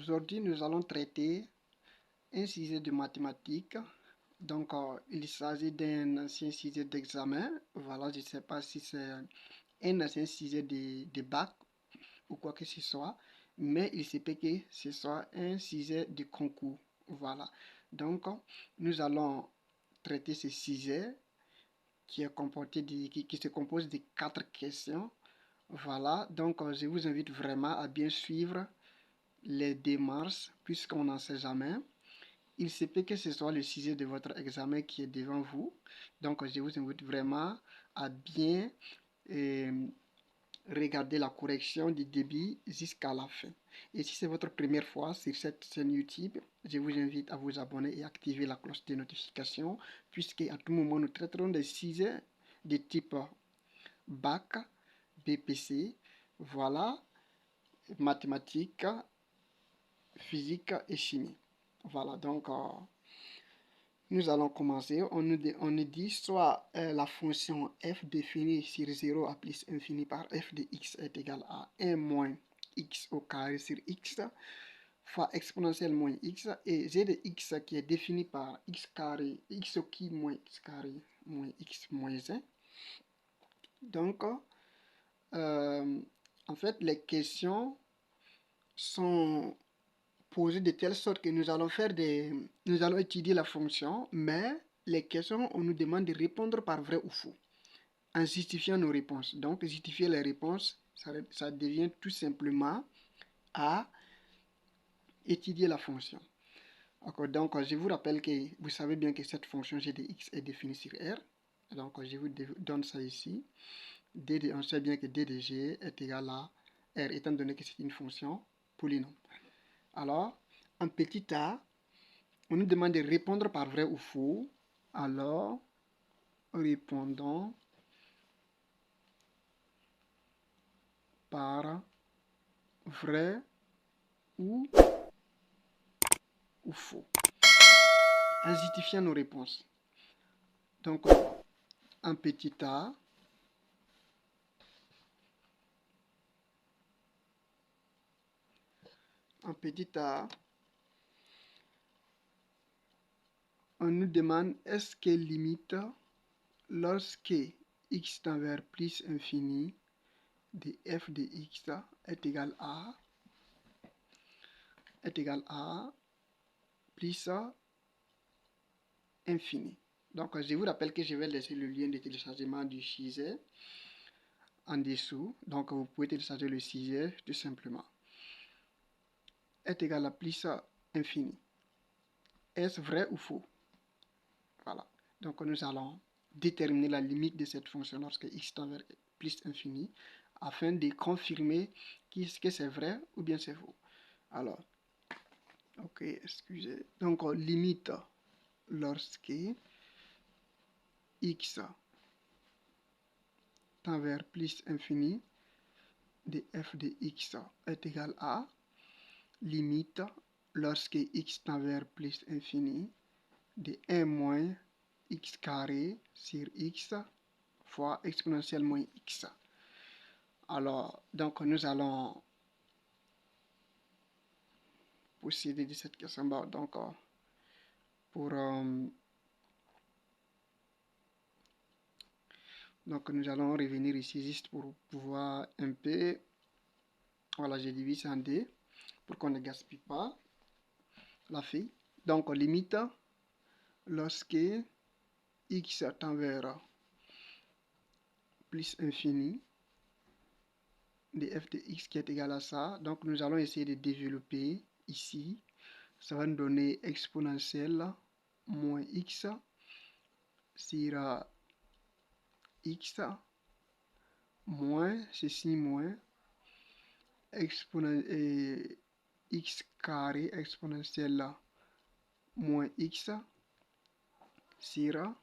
Aujourd'hui, nous allons traiter un sujet de mathématiques. Donc, il s'agit d'un ancien sujet d'examen. Voilà, je ne sais pas si c'est un ancien sujet de bac ou quoi que ce soit, mais il se peut que ce soit un sujet de concours. Voilà. Donc, nous allons traiter ce sujet qui est composé qui se compose de 4 questions. Voilà. Donc, je vous invite vraiment à bien suivre les démarches, puisqu'on n'en sait jamais. Il se peut que ce soit le sujet de votre examen qui est devant vous. Donc, je vous invite vraiment à bien regarder la correction du début jusqu'à la fin. Et si c'est votre première fois sur cette chaîne YouTube, je vous invite à vous abonner et activer la cloche de notification, puisque à tout moment, nous traiterons des sujets de type bac, BPC, voilà, mathématiques, physique et chimie. Voilà, donc nous allons commencer. On nous dit soit la fonction f définie sur 0 à plus infini par f de x est égal à 1 moins x au carré sur x fois exponentielle moins x, et g de x qui est défini par x carré, x au qui moins x carré moins x moins 1. Donc, en fait, les questions sont posées de telle sorte que nous allons étudier la fonction, mais les questions, on nous demande de répondre par vrai ou faux, en justifiant nos réponses. Donc, justifier les réponses, ça devient tout simplement à étudier la fonction. Donc, je vous rappelle que vous savez bien que cette fonction g de x est définie sur R. Donc, je vous donne ça ici. On sait bien que d de g est égal à R, étant donné que c'est une fonction polynôme. Alors, en petit a, on nous demande de répondre par vrai ou faux. Alors, répondons par vrai ou faux, en justifiant nos réponses. Donc, en petit a, on nous demande est-ce que limite lorsque x tend vers plus infini de f de x est égal à plus infini. Donc, je vous rappelle que je vais laisser le lien de téléchargement du sujet en dessous. Donc, vous pouvez télécharger le sujet tout simplement. Est égal à plus infini. Est-ce vrai ou faux? Voilà. Donc, nous allons déterminer la limite de cette fonction lorsque x tend vers plus infini afin de confirmer que c'est vrai ou bien c'est faux. Alors, ok, excusez. Donc, limite lorsque x tend vers plus infini de f de x est égal à limite lorsque x tend vers plus infini de 1 moins x carré sur x fois exponentielle moins x. Alors, donc nous allons procéder de cette question. Donc, donc nous allons revenir ici juste pour pouvoir un peu. Voilà, je divise en deux pour qu'on ne gaspille pas la feuille. Donc, limite lorsque x tend vers plus infini de f de x qui est égal à ça. Donc, nous allons essayer de développer ici. Ça va nous donner exponentielle moins x sur x moins ceci moins x carré exponentielle moins x sur,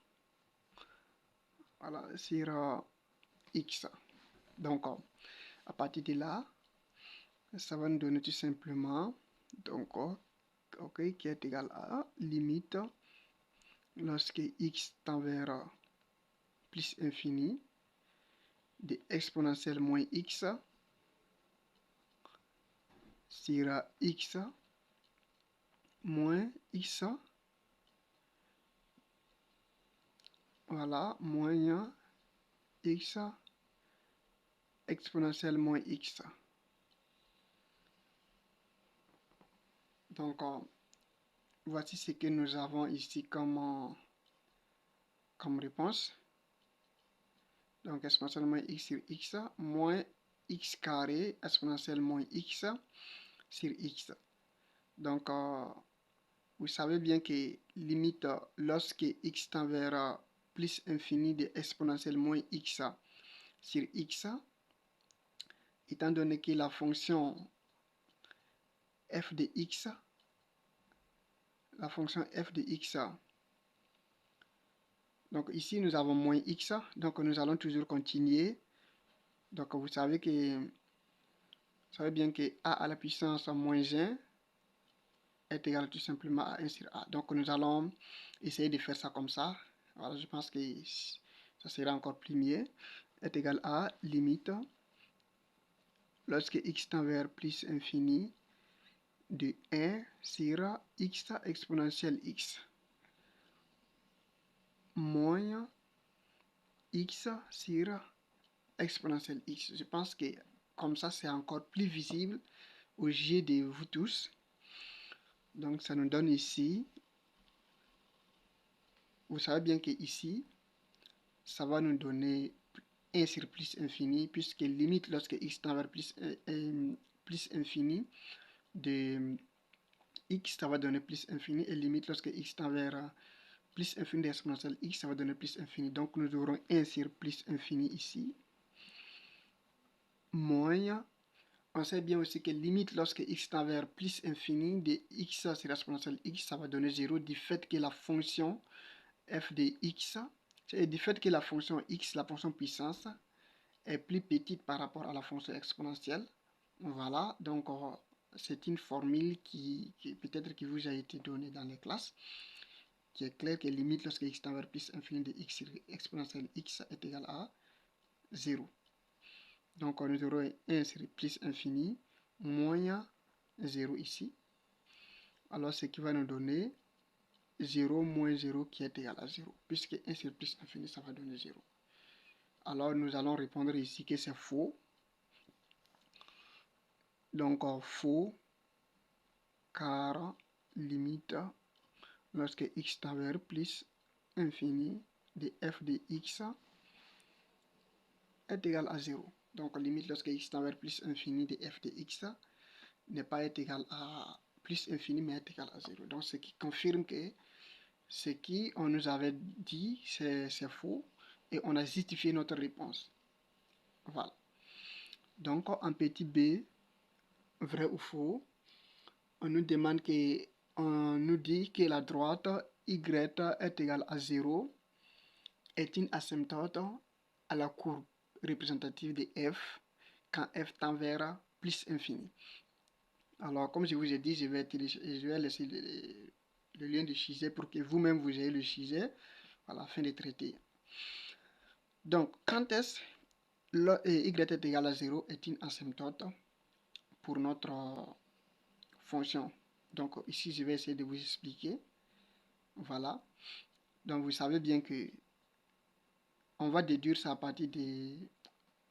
voilà, sur x. Donc, à partir de là, ça va nous donner tout simplement, donc, ok, qui est égal à limite lorsque x tend vers plus infini de exponentielle moins x sur x moins x, voilà, moins x exponentielle moins x. Donc, voici ce que nous avons ici comme réponse. Donc, exponentielle moins x sur x, moins x carré, exponentielle moins x sur x. Donc, vous savez bien que limite, lorsque x tend vers plus infini de exponentielle moins x sur x, étant donné que la fonction f de x, donc ici nous avons moins x, donc nous allons toujours continuer. Donc vous savez bien que a à la puissance moins 1 est égal tout simplement à 1 sur a. Donc nous allons essayer de faire ça comme ça. Voilà, je pense que ça sera encore plus mieux. Est égal à limite lorsque x tend vers plus infini de 1 sur x exponentielle x moins x sur exponentielle x. Je pense que comme ça, c'est encore plus visible aux yeux de vous tous. Donc, ça nous donne ici, vous savez bien que ici, ça va nous donner 1 sur plus infini, puisque limite lorsque x tend vers plus infini de x, ça va donner plus infini, et limite lorsque x tend vers plus infini d'exponentielle x, ça va donner plus infini. Donc, nous aurons 1 sur plus infini ici, moins, on sait bien aussi que limite lorsque x tend vers plus infini de x sur exponentielle x, ça va donner 0 du fait que la fonction f de x, et du fait que la fonction x, la fonction puissance, est plus petite par rapport à la fonction exponentielle. Voilà, donc c'est une formule qui peut-être qui vous a été donnée dans les classes, qui est clair que limite lorsque x tend vers plus infini de x sur exponentielle x est égal à 0. Donc nous aurons 1 sur plus infini moins 0 ici. Alors ce qui va nous donner 0 moins 0 qui est égal à 0. Puisque 1 sur plus infini, ça va donner 0. Alors nous allons répondre ici que c'est faux. Donc faux, car limite lorsque x tend vers plus infini de f de x est égal à 0. Donc limite lorsque x tend vers plus infini de f de x n'est pas égal à plus infini mais est égal à 0. Donc ce qui confirme que ce qu'on nous avait dit c'est faux et on a justifié notre réponse. Voilà. Donc en petit b, vrai ou faux, on nous demande que, on nous dit que la droite y est égale à 0 est une asymptote à la courbe représentative de f quand f tend vers plus infini. Alors, comme je vous ai dit, je vais laisser le lien de Chizet pour que vous-même vous ayez le Chizet à la fin de traiter. Donc, quand est-ce y est égal à 0 est une asymptote pour notre fonction. Donc, ici, je vais essayer de vous expliquer. Voilà. Donc, vous savez bien que on va déduire ça à partir de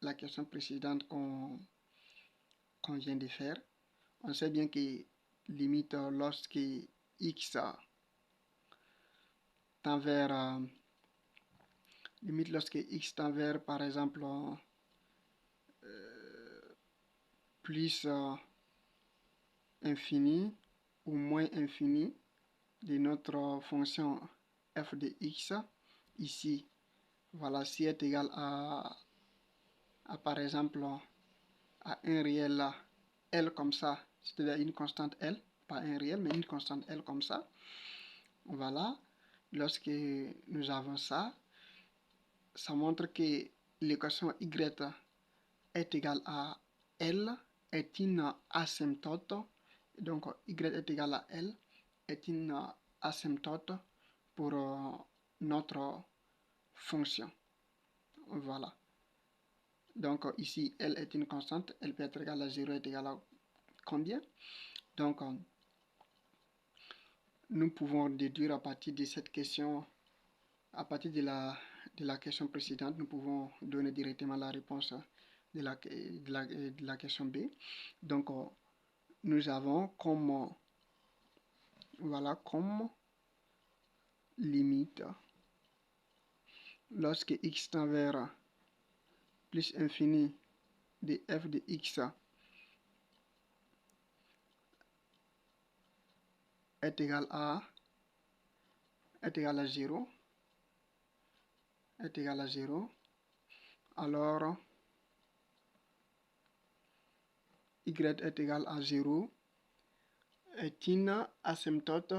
la question précédente qu'on vient de faire. On sait bien que limite lorsque x tend vers limite lorsque x tend vers par exemple plus infini ou moins infini de notre fonction f de x ici, voilà, si est égal à par exemple à un réel L comme ça, c'est-à-dire une constante L, pas un réel mais une constante L comme ça, voilà, lorsque nous avons ça, ça montre que l'équation y est égale à L est une asymptote, donc y est égal à L est une asymptote pour notre fonction. Voilà. Donc ici, L est une constante, elle peut être égale à 0, est égale à combien? Donc nous pouvons déduire à partir de cette question, à partir de la question précédente, nous pouvons donner directement la réponse de la question B. Donc, nous avons comme, voilà, comme limite, lorsque x tend vers plus infini de f de x est égal à 0, alors y est égal à 0 est une asymptote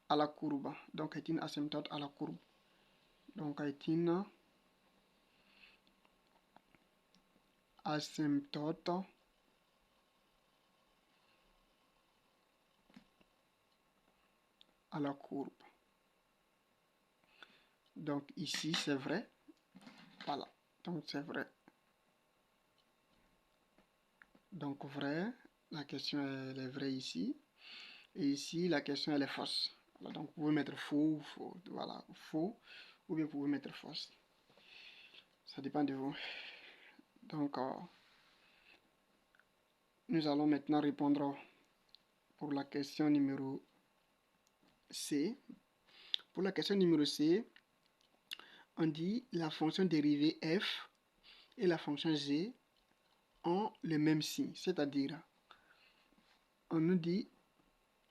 à la courbe. Donc, est une asymptote à la courbe. Donc, est une asymptote à la courbe. Donc, ici, c'est vrai. Voilà. Donc, c'est vrai. Donc, vrai. La question, elle est vraie ici. Et ici, la question, elle est fausse. Voilà, donc, vous pouvez mettre faux ou faux. Voilà, faux. Ou bien vous pouvez mettre fausse. Ça dépend de vous. Donc, nous allons maintenant répondre pour la question numéro C. Pour la question numéro C, on dit la fonction dérivée f et la fonction g ont le même signe. C'est-à-dire, on nous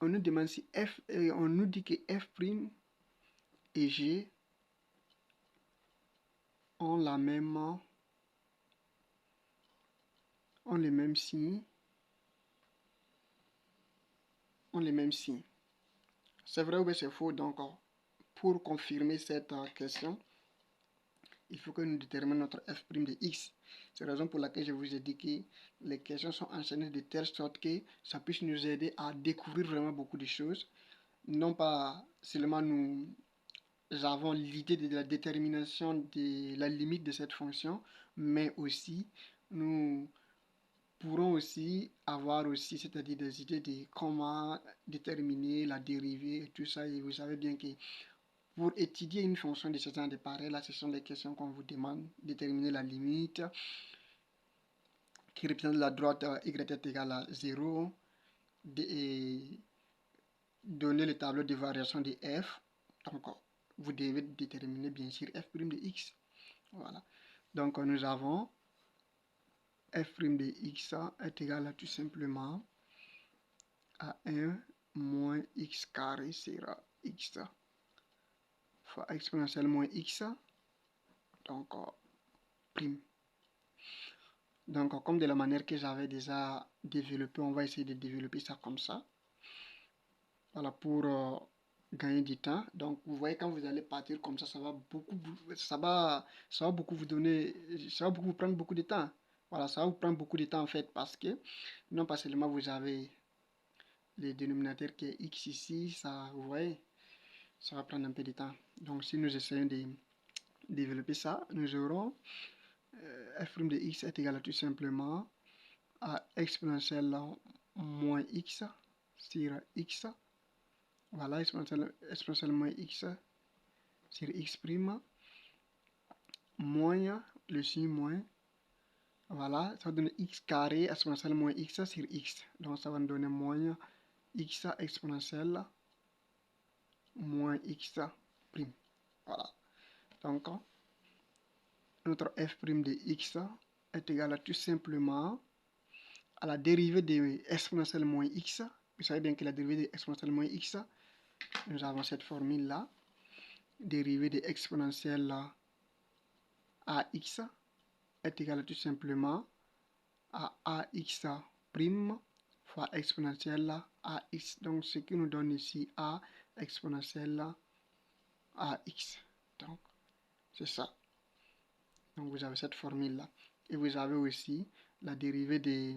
demande si f, on nous dit que f' et g ont le même signe. C'est vrai ou bien c'est faux? Donc, pour confirmer cette question, il faut que nous déterminions notre f' de x. C'est la raison pour laquelle je vous ai dit que les questions sont enchaînées de telle sorte que ça puisse nous aider à découvrir vraiment beaucoup de choses. Non pas seulement nous avons l'idée de la détermination de la limite de cette fonction, mais aussi nous pourrons aussi avoir aussi, c'est-à-dire des idées de comment déterminer la dérivée et tout ça. Et vous savez bien que pour étudier une fonction de ce genre de pareil, là, ce sont les questions qu'on vous demande. Déterminer la limite qui représente la droite y est égale à 0 et donner le tableau de variation de f. Donc, vous devez déterminer bien sûr f' de x. Voilà. Donc, nous avons f' de x est égal à tout simplement à 1 moins x carré sera x fois exponentielle moins x, donc prime. Donc, comme de la manière que j'avais déjà développé, on va essayer de développer ça comme ça. Voilà, pour gagner du temps. Donc, vous voyez, quand vous allez partir comme ça va beaucoup, ça va beaucoup vous donner, ça va beaucoup vous prendre beaucoup de temps. Voilà, ça va vous prendre beaucoup de temps en fait, parce que non pas seulement vous avez les dénominateurs qui est x ici, ça, vous voyez, ça va prendre un peu de temps. Donc, si nous essayons de développer ça, nous aurons f' de x est égal à tout simplement à exponentielle moins x sur x. Voilà, exponentielle moins x sur x prime moins le signe moins. Voilà, ça va donner x carré exponentielle moins x sur x. Donc, ça va nous donner moins x exponentielle moins x prime. Voilà. Donc, notre f' de x est égal à tout simplement à la dérivée de exponentielle moins x. Vous savez bien que la dérivée de exponentielle moins x, nous avons cette formule-là. Dérivée de exponentielle ax est égal à tout simplement à ax prime fois exponentielle ax. Donc, ce qui nous donne ici a exponentielle ax. Donc, c'est ça. Donc, vous avez cette formule-là. Et vous avez aussi la dérivée de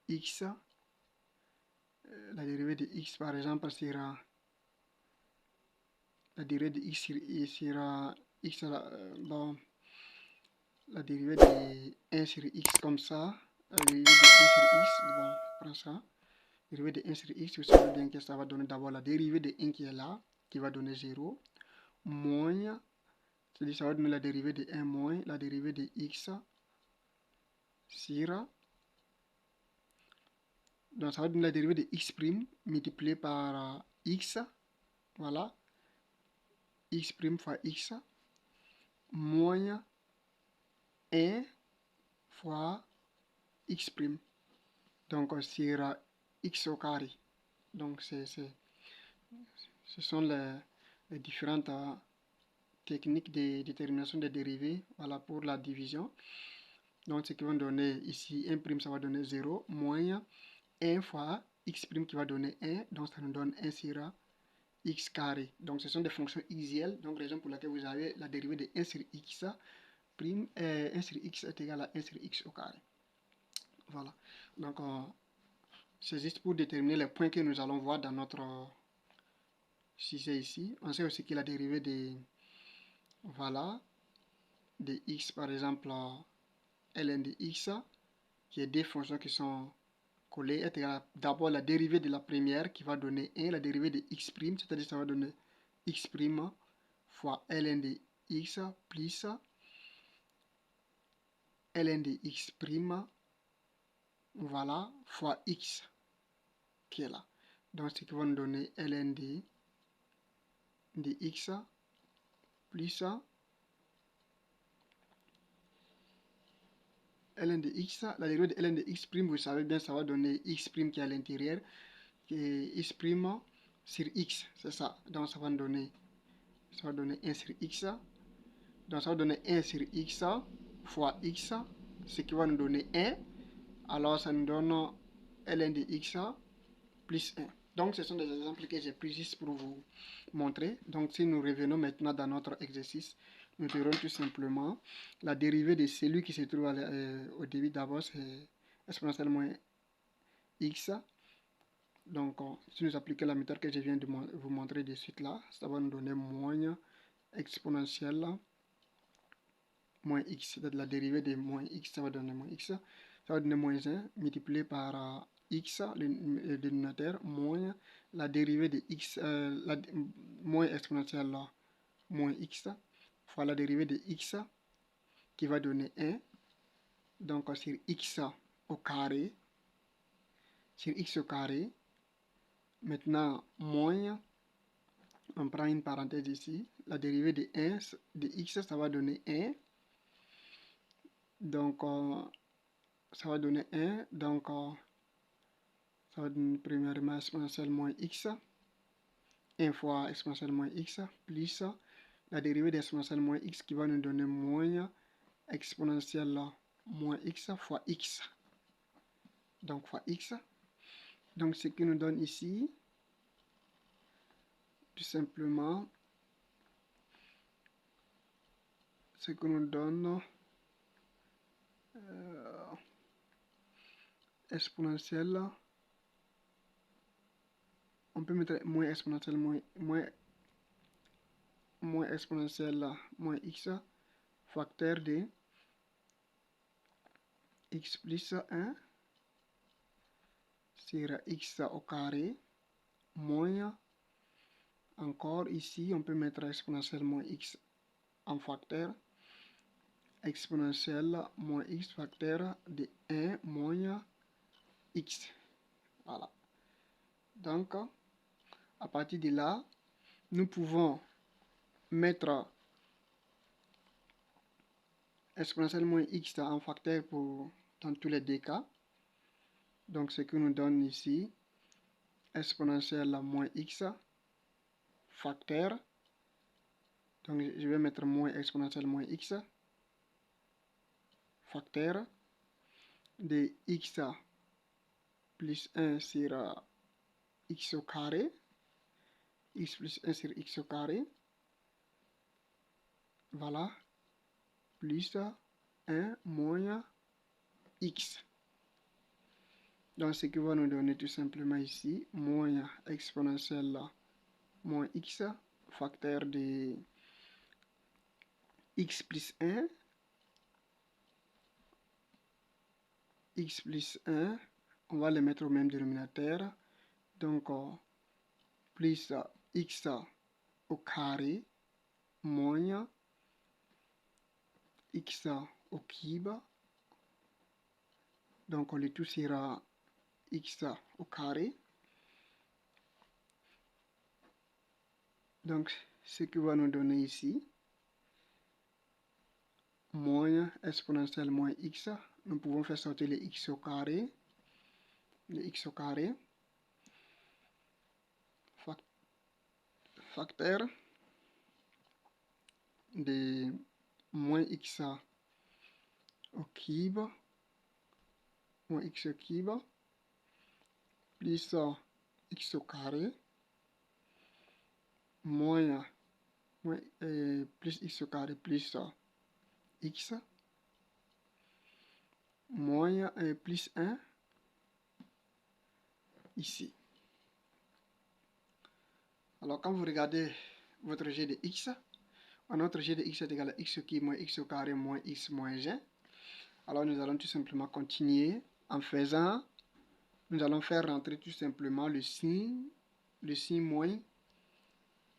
x. La dérivée de x, par exemple, sera la dérivée de x sera x, bon, la dérivée de 1 sur x comme ça. La dérivée de 1 sur x, bon, on prend ça. Dérivée de 1 sur x, vous savez bien que ça va donner d'abord la dérivée de 1 qui est là, qui va donner 0, moins, c'est-à-dire ça va donner la dérivée de 1 moins la dérivée de x sur, donc ça va donner la dérivée de x' multiplié par x, voilà, x' fois x, moins 1 fois x'. Donc sur x au carré. Donc ce sont les différentes techniques de détermination des dérivées, voilà, pour la division. Donc ce qui va donner ici 1', ça va donner 0, moins 1 fois x' qui va donner 1, donc ça nous donne 1 sur x carré. Donc ce sont des fonctions xielles, donc raison pour laquelle vous avez la dérivée de 1 sur x prime, 1 sur x est égal à 1 sur x au carré. Voilà, donc c'est juste pour déterminer les points que nous allons voir dans notre sujet ici. On sait aussi que la dérivée de, voilà, de x par exemple, ln de x, qui est deux fonctions qui sont collées, est égal à d'abord la dérivée de la première qui va donner 1, la dérivée de x', c'est-à-dire ça va donner x' fois ln de x plus ln de x', voilà, fois x qui est là. Donc ce qui va nous donner ln de x plus ln de x, la dérivée de ln de x', vous savez bien, ça va donner x' qui est à l'intérieur, qui est x' sur x, c'est ça. Donc ça va donner 1 sur x, donc ça va donner 1 sur x fois x, ce qui va nous donner 1, alors ça nous donne ln de x plus 1. Donc ce sont des exemples que j'ai pris juste pour vous montrer. Donc si nous revenons maintenant dans notre exercice, nous verrons tout simplement la dérivée de celui qui se trouve au début d'abord, c'est exponentielle moins x. Donc si nous appliquons la méthode que je viens de vous montrer de suite là, ça va nous donner moins exponentielle moins x, c'est-à-dire la dérivée de moins x, ça va donner moins x, ça va donner moins 1 multiplié par x, le dénominateur, moins la dérivée de x, moins exponentielle moins x, fois la dérivée de x qui va donner 1, donc sur x au carré, sur x au carré, maintenant moins, on prend une parenthèse ici, la dérivée de 1 de x, ça va donner 1, donc ça va donner 1, donc ça va donner premièrement exponentielle moins x, 1 fois exponentielle moins x, plus la dérivée d'exponentielle moins x qui va nous donner moins exponentielle moins x fois x. Donc fois x. Donc ce qui nous donne ici, tout simplement, ce que nous donne exponentielle, on peut mettre moins exponentielle moins exponentielle moins x, facteur de x plus 1 sur x au carré, moins, encore ici, on peut mettre exponentielle moins x en facteur, exponentielle moins x facteur de 1 moins x. Voilà. Donc, à partir de là, nous pouvons mettre exponentielle moins x en facteur pour dans tous les deux cas. Donc, ce que nous donne ici, exponentielle moins x facteur. Donc, je vais mettre moins exponentielle moins x facteur de x plus 1 sur x au carré, x plus 1 sur x au carré, voilà, plus 1 moins x. Donc ce qui va nous donner tout simplement ici, moins exponentielle moins x, facteur de x plus 1, x plus 1, on va le mettre au même dénominateur, Donc, plus x au carré moins x au cube. Donc, le tout sera x au carré. Donc, ce qui va nous donner ici, moins exponentielle moins x. Nous pouvons faire sortir le x au carré. Le x au carré. Facteur de moins x au cube. Moins x au cube. Plus x au carré. Plus x au carré plus x. Moins plus 1 ici. Alors, quand vous regardez votre g de x, notre g de x est égal à x au cube moins x au carré moins x moins 1. Alors, nous allons tout simplement continuer en faisant, nous allons faire rentrer tout simplement le signe moins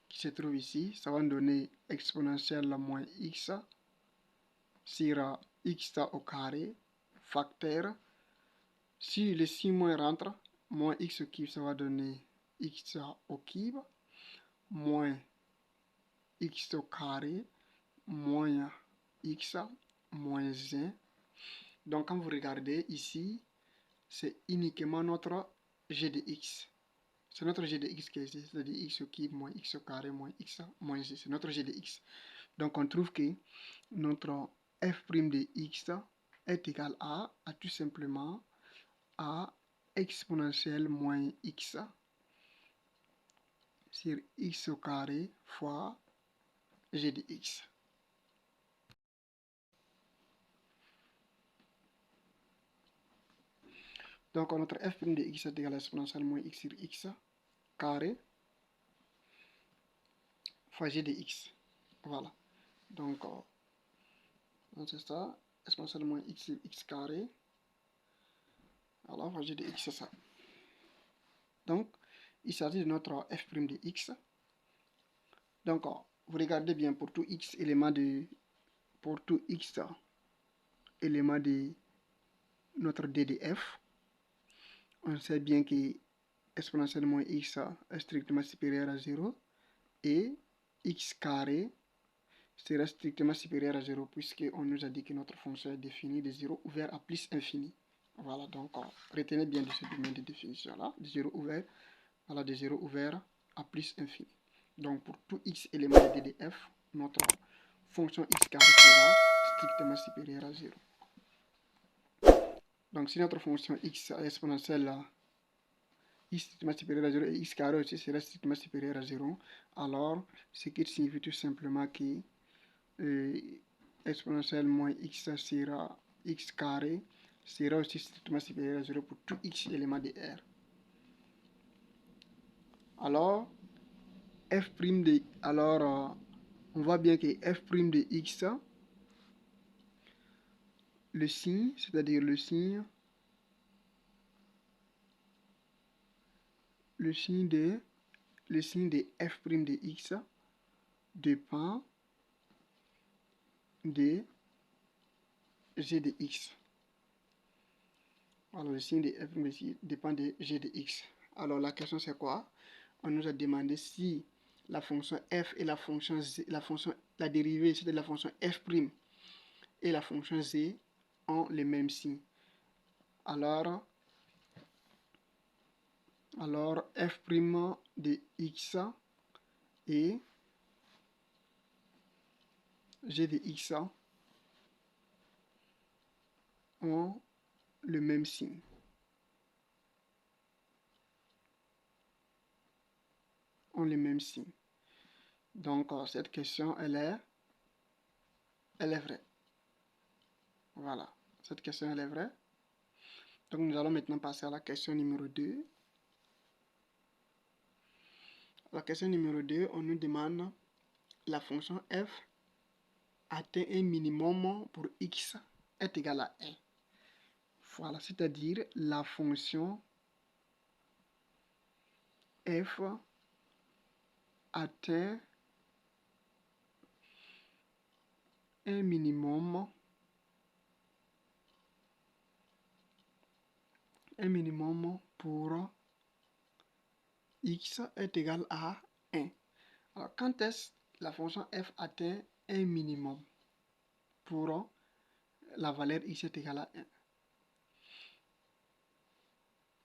qui se trouve ici. Ça va nous donner exponentielle moins x sur x au carré, facteur. Si le signe moins rentre, moins x au cube, ça va donner x au cube, moins x au carré, moins x, moins 1. Donc, quand vous regardez ici, c'est uniquement notre g de x. C'est notre g de x qui est ici, c'est-à-dire x au cube, moins x au carré, moins x, moins 1. C'est notre g de x. Donc, on trouve que notre f' de x est égal à tout simplement à exponentielle moins x sur x au carré fois g de x. Donc, notre f' de x est égal à exponentielle moins x sur x carré fois g de x. Voilà. Donc, c'est ça. Exponentielle moins x sur x carré. Alors, fois g de x, c'est ça. Donc, il s'agit de notre f' de x. Donc, vous regardez bien pour tout x élément de notre d de f. On sait bien que exponentielle moins x est strictement supérieur à 0 et x carré sera strictement supérieur à 0 puisqu'on nous a dit que notre fonction est définie de 0 ouvert à plus infini. Voilà, donc retenez bien de ce domaine de définition-là, de 0 ouvert, voilà, de 0 ouvert à plus infini. Donc pour tout x élément de d de f, notre fonction x carré sera strictement supérieure à 0. Donc si notre fonction x exponentielle x strictement supérieur à 0 et x carré aussi sera strictement supérieur à 0, alors ce qui signifie tout simplement que exponentielle moins x sera x carré sera aussi strictement supérieur à 0 pour tout x élément de R. Alors, on voit bien que f' de x, le signe, c'est-à-dire le signe de f' de x dépend de g de x. Alors, le signe de f' de x dépend de g de x. Alors, la question c'est quoi? On nous a demandé si la fonction f et la fonction z, la dérivée, c'est de la fonction f' et la fonction z ont le même signe. Alors f' de x et g de x ont le même signe. Donc, cette question, elle est vraie. Voilà, cette question, elle est vraie. Donc, nous allons maintenant passer à la question numéro 2. La question numéro 2, on nous demande la fonction f atteint un minimum pour x est égal à 1. Voilà, c'est-à-dire la fonction f atteint un minimum pour x est égal à 1. Alors, quand est-ce la fonction f atteint un minimum pour la valeur x est égale à 1?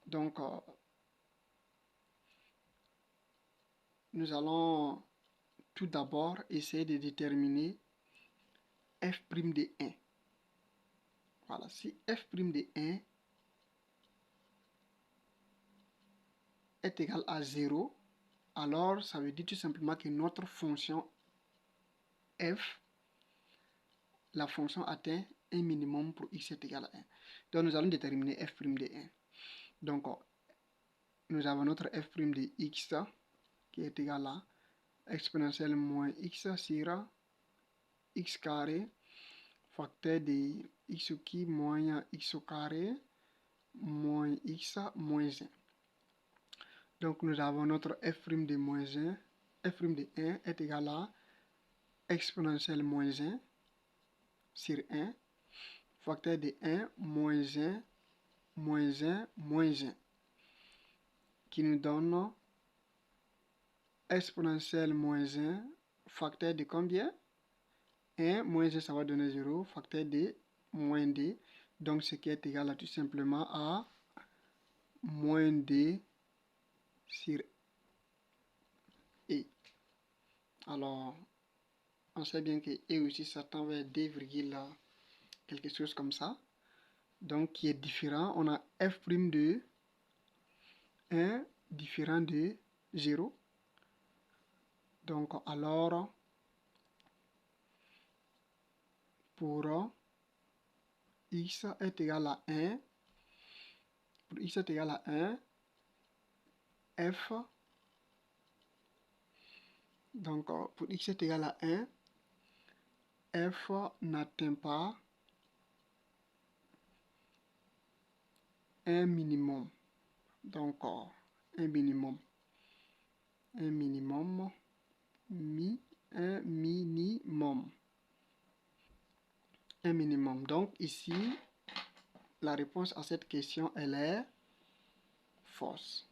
Donc, nous allons tout d'abord essayer de déterminer f' de 1. Voilà, si f' de 1 est égal à 0, alors ça veut dire tout simplement que notre fonction f, la fonction atteint un minimum pour x est égal à 1. Donc nous allons déterminer f' de 1. Donc nous avons notre f' de x qui est égal à exponentielle moins x sur x carré facteur de x cube moins x au carré moins x moins 1. Donc nous avons notre f' de moins 1, f' de 1 est égal à exponentielle moins 1 sur 1, facteur de 1 moins 1 moins 1 moins 1, qui nous donne exponentielle moins 1, facteur de combien? 1 moins 1, ça va donner 0, facteur de moins 2, donc ce qui est égal à tout simplement à moins 2 sur e. Alors, on sait bien que e aussi s'attend vers 2, quelque chose comme ça. Donc, qui est différent. On a f' de 1 différent de 0. Donc, alors, pour x est égal à 1, pour x est égal à 1, f, donc pour x est égal à 1, f n'atteint pas un minimum. Donc, un minimum. Un minimum. Un minimum. Donc, ici, la réponse à cette question, elle est fausse.